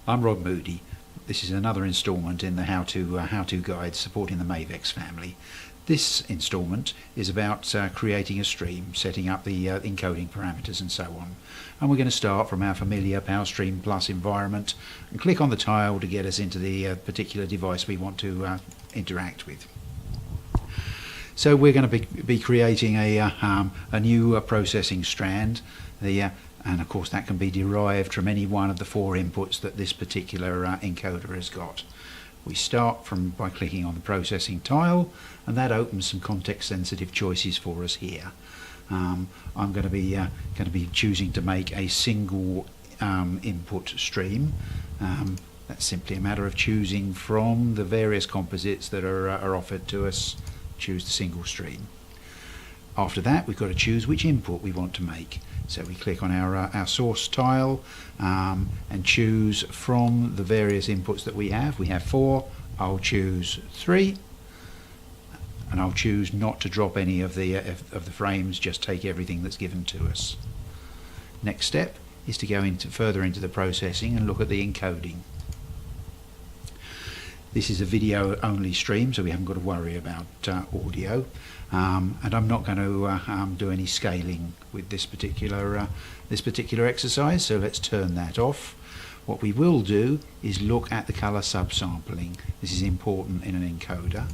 I'm Rob Moody. This is another instalment in the how-to guide supporting the Maevex family. This instalment is about creating a stream, setting up the encoding parameters and so on. And we're going to start from our familiar PowerStream Plus environment and click on the tile to get us into the particular device we want to interact with. So we're going to be creating a new processing strand. And of course that can be derived from any one of the 4 inputs that this particular encoder has got. We start by clicking on the processing tile, and that opens some context sensitive choices for us here. I'm going to be choosing to make a single input stream. That's simply a matter of choosing from the various composites that are offered to us. Choose the single stream. After that, we've got to choose which input we want to make. So we click on our source tile and choose from the various inputs that we have. We have 4. I'll choose 3, and I'll choose not to drop any of the frames. Just take everything that's given to us. Next step is to go further into the processing and look at the encoding. This is a video only stream, so we haven't got to worry about audio, and I'm not going to do any scaling with this particular exercise, so let's turn that off. What we will do is look at the color subsampling. This is important in an encoder.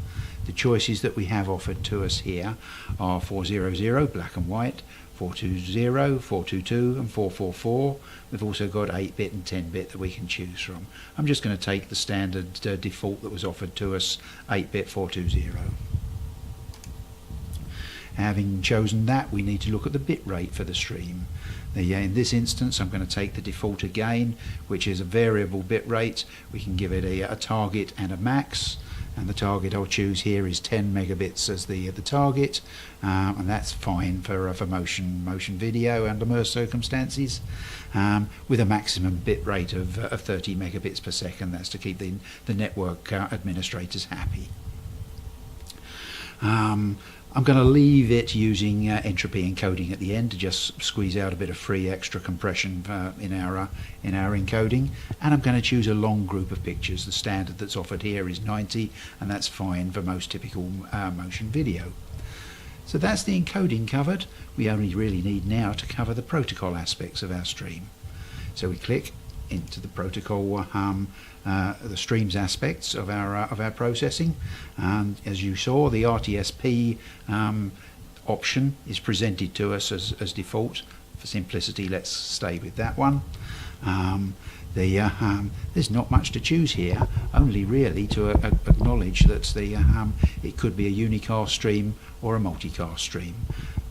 The choices that we have offered to us here are 400 black and white, 420, 422 and 444. We've also got 8-bit and 10-bit that we can choose from. I'm just going to take the standard default that was offered to us, 8-bit 420. Having chosen that, we need to look at the bit rate for the stream. In this instance, I'm going to take the default again, which is a variable bit rate. We can give it a target and a max. And the target I'll choose here is 10 megabits as the target, and that's fine for motion video under most circumstances, with a maximum bit rate of 30 megabits per second. That's to keep the network administrators happy. I'm going to leave it using entropy encoding at the end to just squeeze out a bit of free extra compression in our encoding, and I'm going to choose a long group of pictures. The standard that's offered here is 90, and that's fine for most typical motion video. So that's the encoding covered. We only really need now to cover the protocol aspects of our stream. So we click into the protocol, the streams aspects of our processing, and as you saw, the RTSP option is presented to us as default. For simplicity, let's stay with that one. There's not much to choose here, only really to acknowledge that it could be a unicast stream or a multicast stream.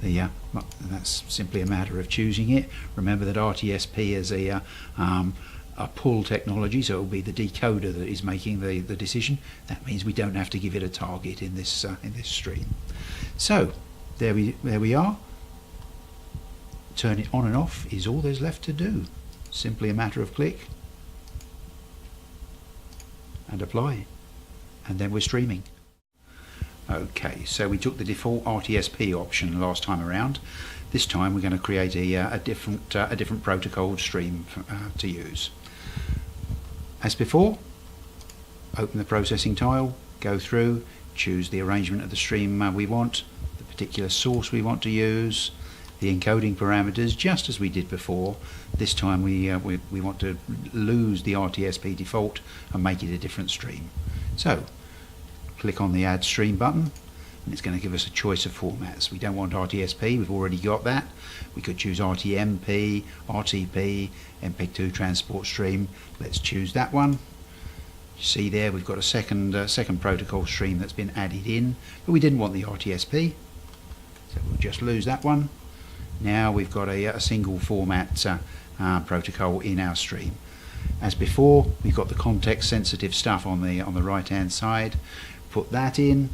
That's simply a matter of choosing it. Remember that RTSP is a pull technology, so it will be the decoder that is making the decision. That means we don't have to give it a target in this stream. So there we are. Turn it on and off is all there's left to do. Simply a matter of click and apply, and then we're streaming. Okay, so we took the default RTSP option last time around. This time we're going to create a different protocol stream to use. As before, open the processing tile, go through, choose the arrangement of the stream we want, the particular source we want to use, the encoding parameters, just as we did before. This time we want to lose the RTSP default and make it a different stream. So click on the Add Stream button, and it's going to give us a choice of formats. We don't want RTSP, we've already got that. We could choose RTMP, RTP, MPEG-2 transport stream. Let's choose that one. You see there we've got a second protocol stream that's been added in, but we didn't want the RTSP, so we'll just lose that one. Now we've got a single format protocol in our stream. As before, we've got the context sensitive stuff on the right hand side. Put that in.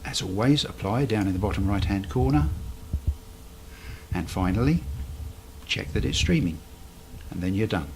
As always, apply down in the bottom right hand corner, and finally check that it's streaming, and then you're done.